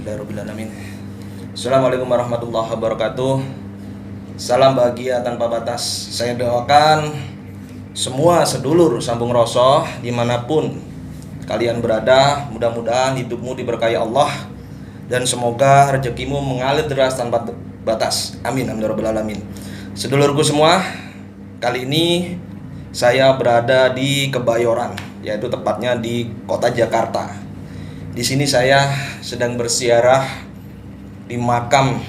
Alhamdulillahirobbilalamin. Assalamualaikum warahmatullahi wabarakatuh. Salam bahagia tanpa batas. Saya doakan semua sedulur sambung rosoh dimanapun kalian berada, mudah-mudahan hidupmu diberkahi Allah dan semoga rezekimu mengalir deras tanpa batas. Amin, alhamdulillahirobbilalamin. Sedulurku semua, kali ini saya berada di Kebayoran, yaitu tepatnya di kota Jakarta. Di sini saya sedang bersiarah di makam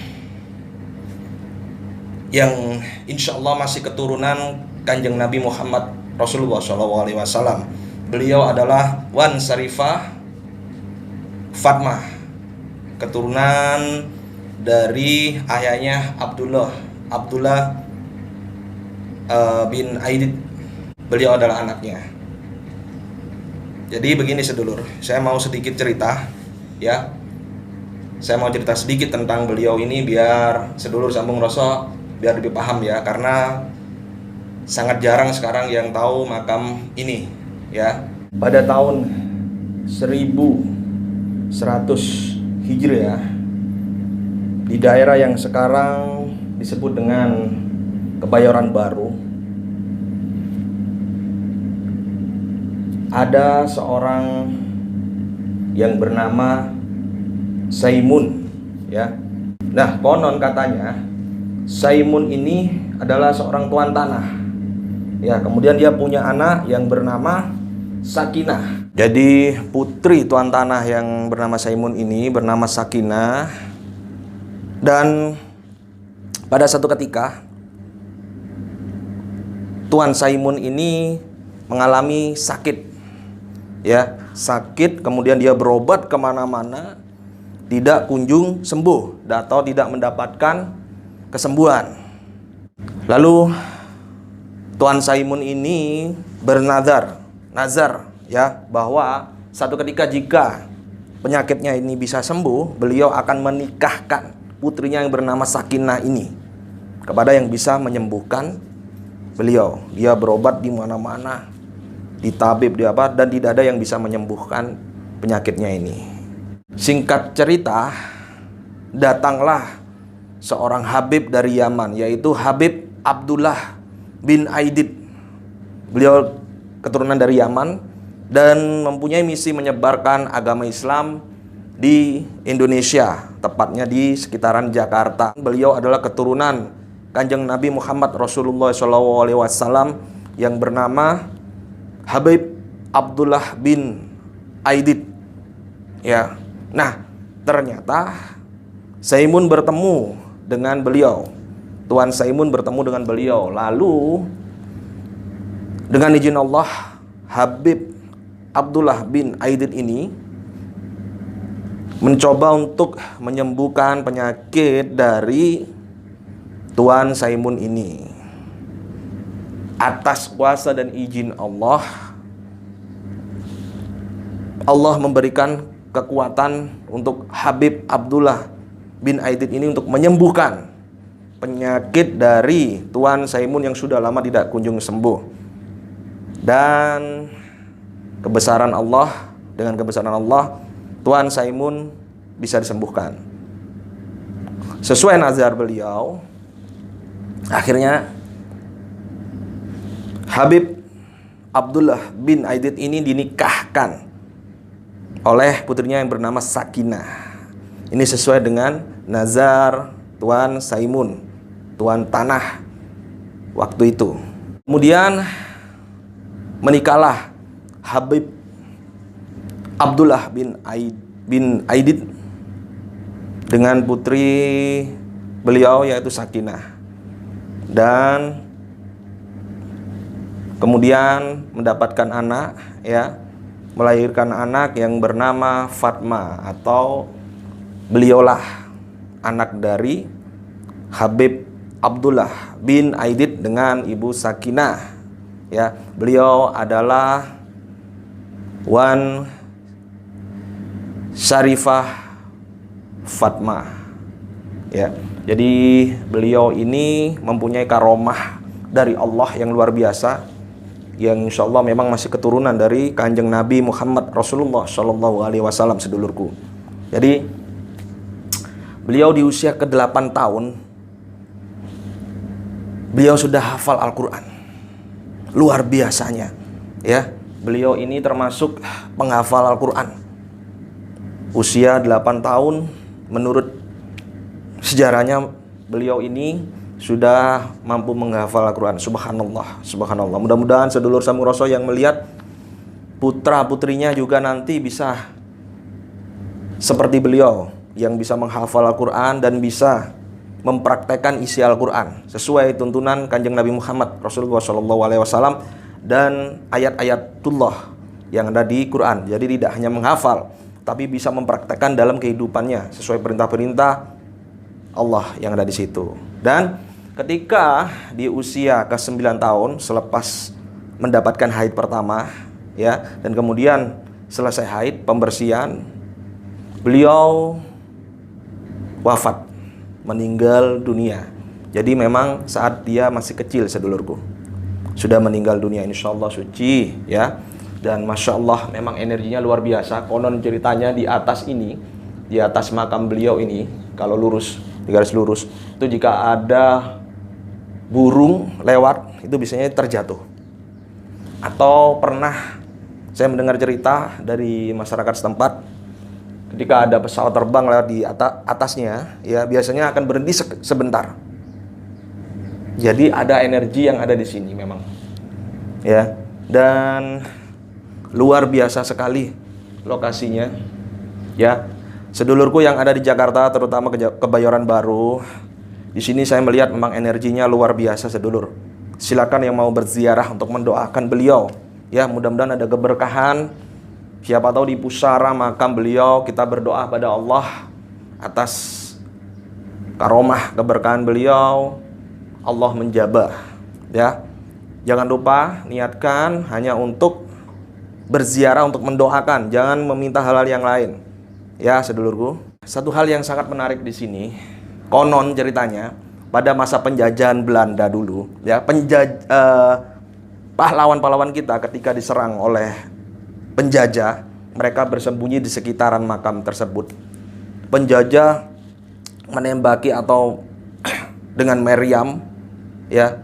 yang insya Allah masih keturunan Kanjeng Nabi Muhammad Rasulullah SAW. Beliau adalah Wan Syarifah Fatmah, keturunan dari ayahnya Abdullah bin Aidid. Beliau adalah anaknya. Jadi begini sedulur, saya mau sedikit cerita ya. Saya mau cerita sedikit tentang beliau ini biar sedulur sambung rasa biar lebih paham ya, karena sangat jarang sekarang yang tahu makam ini ya. Pada tahun 1100 Hijriah di daerah yang sekarang disebut dengan Kebayoran Baru, ada seorang yang bernama Saimun ya. Nah, konon katanya Saimun ini adalah seorang tuan tanah. Ya, kemudian dia punya anak yang bernama Sakinah. Jadi putri tuan tanah yang bernama Saimun ini bernama Sakinah. Dan pada satu ketika Tuan Saimun ini mengalami sakit ya, sakit, kemudian dia berobat kemana-mana, tidak kunjung sembuh atau tidak mendapatkan kesembuhan. Lalu Tuan Saimun ini nazar ya, bahwa satu ketika jika penyakitnya ini bisa sembuh, beliau akan menikahkan putrinya yang bernama Sakinah ini kepada yang bisa menyembuhkan beliau. Dia berobat di mana-mana, di tabib, di apa, dan tidak ada yang bisa menyembuhkan penyakitnya ini. Singkat cerita, datanglah seorang Habib dari Yaman, yaitu Habib Abdullah bin Aidid. Beliau keturunan dari Yaman dan mempunyai misi menyebarkan agama Islam di Indonesia, tepatnya di sekitaran Jakarta. Beliau adalah keturunan Kanjeng Nabi Muhammad Rasulullah SAW yang bernama Habib Abdullah bin Aidid ya. Nah, ternyata Saimun bertemu dengan beliau. Tuan Saimun bertemu dengan beliau. Lalu dengan izin Allah, Habib Abdullah bin Aidid ini mencoba untuk menyembuhkan penyakit dari Tuan Saimun ini. Atas kuasa dan izin Allah, Allah memberikan kekuatan untuk Habib Abdullah bin Aidid ini untuk menyembuhkan penyakit dari Tuan Saimun yang sudah lama tidak kunjung sembuh. Dan kebesaran Allah, dengan kebesaran Allah, Tuan Saimun bisa disembuhkan. Sesuai nazar beliau, akhirnya Habib Abdullah bin Aidid ini dinikahkan oleh putrinya yang bernama Sakinah. Ini sesuai dengan nazar Tuan Saimun, tuan tanah waktu itu. Kemudian menikahlah Habib Abdullah bin Aidid dengan putri beliau yaitu Sakinah. Dan kemudian mendapatkan anak ya, melahirkan anak yang bernama Fatmah, atau beliaulah anak dari Habib Abdullah bin Aidid dengan ibu Sakinah ya. Beliau adalah Wan Syarifah Fatmah ya. Jadi beliau ini mempunyai karomah dari Allah yang luar biasa, yang insya Allah memang masih keturunan dari Kanjeng Nabi Muhammad Rasulullah SAW sedulurku. Jadi Beliau di usia ke-8 tahun beliau sudah hafal Al-Quran. Luar biasanya, ya. Beliau ini termasuk penghafal Al-Quran. Usia 8 tahun, menurut sejarahnya beliau ini sudah mampu menghafal Al-Quran. Subhanallah, subhanallah. Mudah-mudahan sedulur Sambung Rasa yang melihat putra-putrinya juga nanti bisa seperti beliau, yang bisa menghafal Al-Quran dan bisa mempraktekkan isi Al-Quran sesuai tuntunan Kanjeng Nabi Muhammad Rasulullah SAW dan ayat-ayatullah yang ada di Quran. Jadi tidak hanya menghafal, tapi bisa mempraktekkan dalam kehidupannya sesuai perintah-perintah Allah yang ada di situ. Dan ketika di usia ke-9 tahun selepas mendapatkan haid pertama, ya, dan kemudian selesai haid pembersihan, beliau wafat, meninggal dunia. Jadi memang saat dia masih kecil, sedulurku, sudah meninggal dunia. Insya Allah suci, ya. Dan Masya Allah memang energinya luar biasa. Konon ceritanya di atas ini, di atas makam beliau ini, kalau lurus, di garis lurus, itu jika ada burung lewat, itu biasanya terjatuh. Atau pernah saya mendengar cerita dari masyarakat setempat, ketika ada pesawat terbang lewat di atasnya, ya, biasanya akan berhenti sebentar. Jadi ada energi yang ada di sini memang, ya. Dan luar biasa sekali lokasinya, ya. Sedulurku yang ada di Jakarta, terutama Kebayoran Baru, di sini saya melihat memang energinya luar biasa, sedulur. Silakan yang mau berziarah untuk mendoakan beliau, ya. Mudah-mudahan ada keberkahan. Siapa tahu di pusara makam beliau kita berdoa pada Allah atas karomah keberkahan beliau, Allah menjabah, ya. Jangan lupa niatkan hanya untuk berziarah, untuk mendoakan, jangan meminta hal-hal yang lain, ya, sedulurku. Satu hal yang sangat menarik di sini, konon ceritanya pada masa penjajahan Belanda dulu, ya, pahlawan-pahlawan kita ketika diserang oleh penjajah, mereka bersembunyi di sekitaran makam tersebut. Penjajah menembaki atau dengan meriam, ya,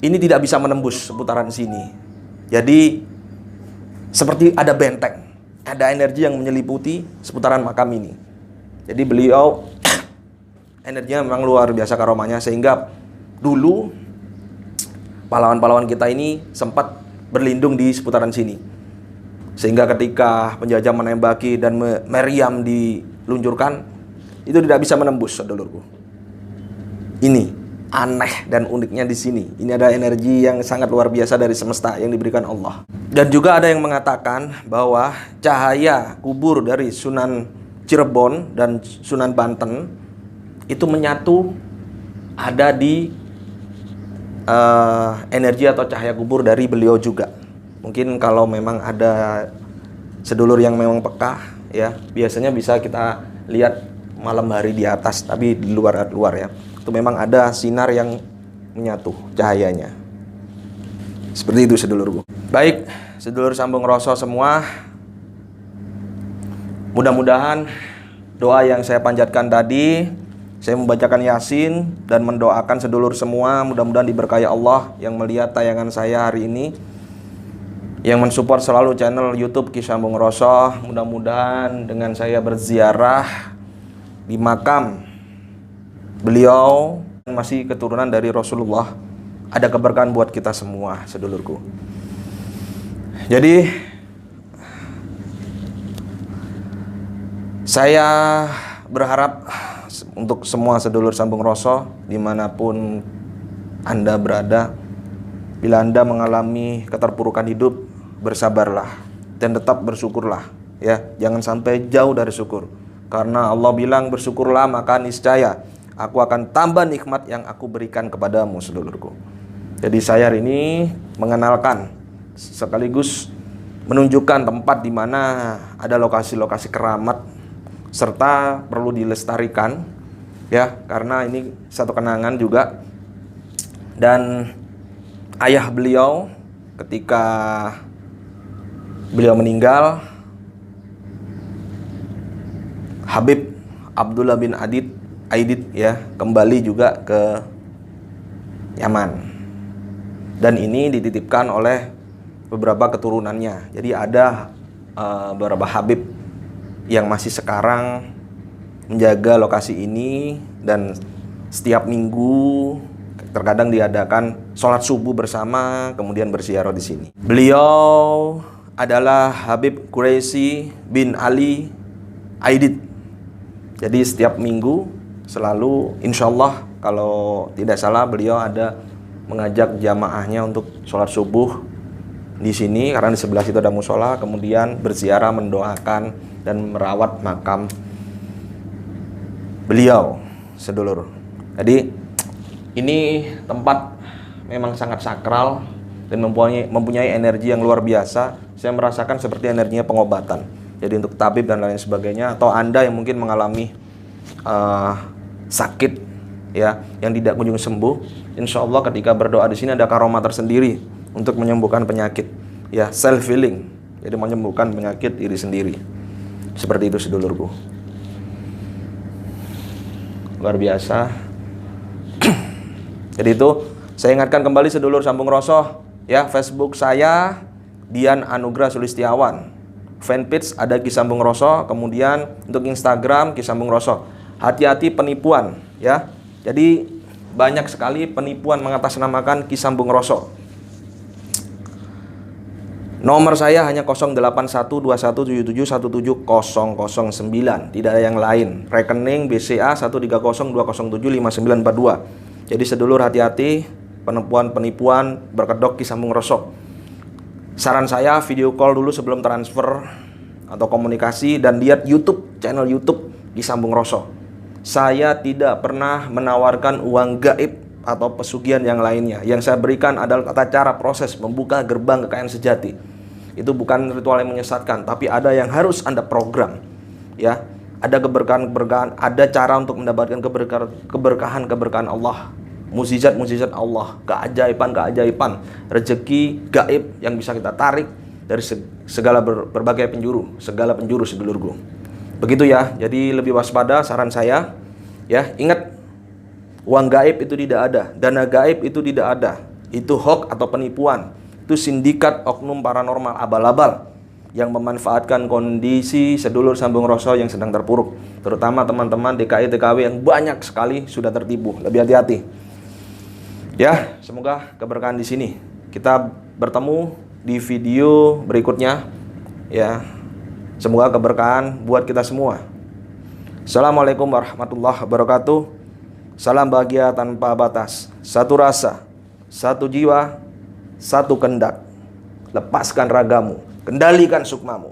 ini tidak bisa menembus seputaran sini. Jadi seperti ada benteng, ada energi yang menyeliputi seputaran makam ini. Jadi beliau energinya memang luar biasa karomanya, sehingga dulu pahlawan-pahlawan kita ini sempat berlindung di seputaran sini. Sehingga ketika penjajah menembaki dan meriam diluncurkan, itu tidak bisa menembus, sedulurku. Ini aneh dan uniknya di sini. Ini ada energi yang sangat luar biasa dari semesta yang diberikan Allah. Dan juga ada yang mengatakan bahwa cahaya kubur dari Sunan Cirebon dan Sunan Banten itu menyatu, ada di energi atau cahaya kubur dari beliau juga. Mungkin kalau memang ada sedulur yang memang peka, ya, biasanya bisa kita lihat malam hari di atas, tapi di luar ya. Itu memang ada sinar yang menyatu cahayanya. Seperti itu, sedulurku. Baik, sedulur Sambung Rasa semua, mudah-mudahan doa yang saya panjatkan tadi, saya membacakan Yasin dan mendoakan sedulur semua, mudah-mudahan diberkahi Allah yang melihat tayangan saya hari ini, yang mensupport selalu channel YouTube Ki Sambung Rasa. Mudah-mudahan dengan saya berziarah di makam beliau, masih keturunan dari Rasulullah, ada keberkahan buat kita semua, sedulurku. Jadi saya berharap untuk semua sedulur Sambung Rasa dimanapun Anda berada, bila Anda mengalami keterpurukan hidup, bersabarlah dan tetap bersyukurlah, ya. Jangan sampai jauh dari syukur, karena Allah bilang bersyukurlah maka niscaya aku akan tambah nikmat yang aku berikan kepadamu, sedulurku. Jadi saya hari ini mengenalkan sekaligus menunjukkan tempat di mana ada lokasi-lokasi keramat serta perlu dilestarikan, ya, karena ini satu kenangan juga. Dan ayah beliau ketika beliau meninggal, Habib Abdullah bin Adid Aidit ya, kembali juga ke Yaman. Dan ini dititipkan oleh beberapa keturunannya. Jadi ada beberapa Habib yang masih sekarang menjaga lokasi ini, dan setiap minggu terkadang diadakan sholat subuh bersama, kemudian berziarah di sini. Beliau adalah Habib Quraisy bin Ali Aidit. Jadi setiap minggu selalu, insya Allah kalau tidak salah, beliau ada mengajak jamaahnya untuk sholat subuh di sini, karena di sebelah situ ada musola, kemudian berziarah, mendoakan dan merawat makam beliau, sedulur. Jadi ini tempat memang sangat sakral dan mempunyai energi yang luar biasa. Saya merasakan seperti energinya pengobatan. Jadi untuk tabib dan lain sebagainya, atau Anda yang mungkin mengalami sakit ya, yang tidak kunjung sembuh, insya Allah ketika berdoa di sini ada karomah tersendiri untuk menyembuhkan penyakit ya, self healing. Jadi menyembuhkan penyakit diri sendiri. Seperti itu sedulurku. Luar biasa. Jadi itu saya ingatkan kembali sedulur Sambung Rosoh ya, Facebook saya Dian Anugrah Sulistiawan, fanpage ada Ki Sambung Rosoh, kemudian untuk Instagram Ki Sambung Rosoh. Hati-hati penipuan ya. Jadi banyak sekali penipuan mengatasnamakan Ki Sambung Rosoh. Nomor saya hanya 081217717009, tidak ada yang lain. Rekening BCA 13020075942. Jadi sedulur hati-hati penipuan berkedok Ki Sambung Rosoh. Saran saya video call dulu sebelum transfer atau komunikasi, dan lihat YouTube, channel YouTube Ki Sambung Rosoh. Saya tidak pernah menawarkan uang gaib atau pesugihan yang lainnya. Yang saya berikan adalah tata cara proses membuka gerbang kekayaan sejati. Itu bukan ritual yang menyesatkan, tapi ada yang harus Anda program ya. Ada keberkahan-keberkahan, ada cara untuk mendapatkan keberkahan Allah, mukjizat Allah, keajaiban, rezeki gaib yang bisa kita tarik dari segala berbagai penjuru, sedulurku. Begitu ya. Jadi lebih waspada saran saya ya. Ingat, uang gaib itu tidak ada, dana gaib itu tidak ada. Itu hoax atau penipuan. Itu sindikat oknum paranormal abal-abal yang memanfaatkan kondisi sedulur Sambung Rosoh yang sedang terpuruk. Terutama teman-teman DKI TKW yang banyak sekali sudah tertipu. Lebih hati-hati. Ya, semoga keberkahan di sini. Kita bertemu di video berikutnya ya. Semoga keberkahan buat kita semua. Assalamualaikum warahmatullahi wabarakatuh. Salam bahagia tanpa batas. Satu rasa, satu jiwa, satu kendak. Lepaskan ragamu, kendalikan sukmamu.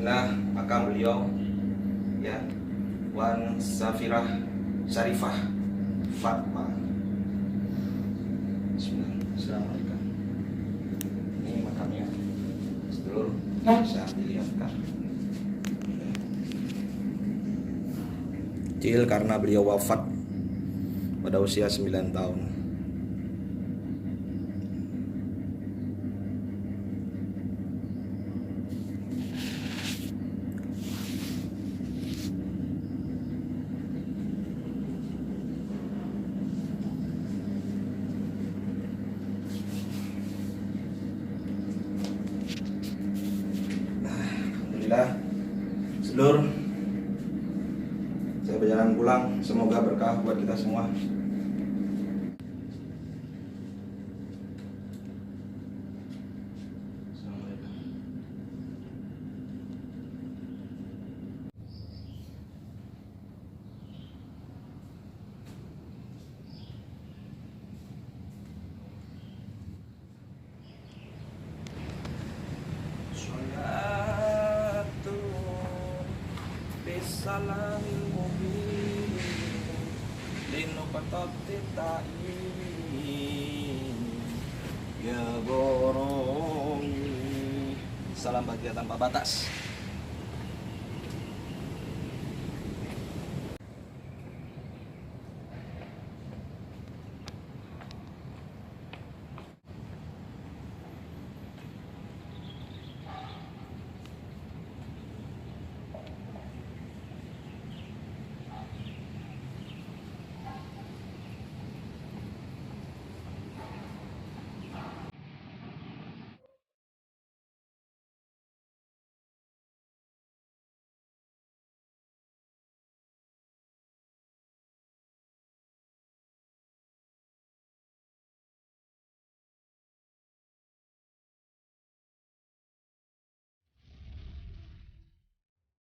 Inilah makam beliau ya, Wan Safirah Syarifah Fatma. Bismillahirrahmanirrahim. Ini makamnya sedulur, bisa dilihatkan. Kecil karena beliau wafat pada usia 9 tahun. Sedulur, saya berjalan pulang. Semoga berkah buat kita semua. Salam mubin. ya borong. Salam bahagia tanpa batas.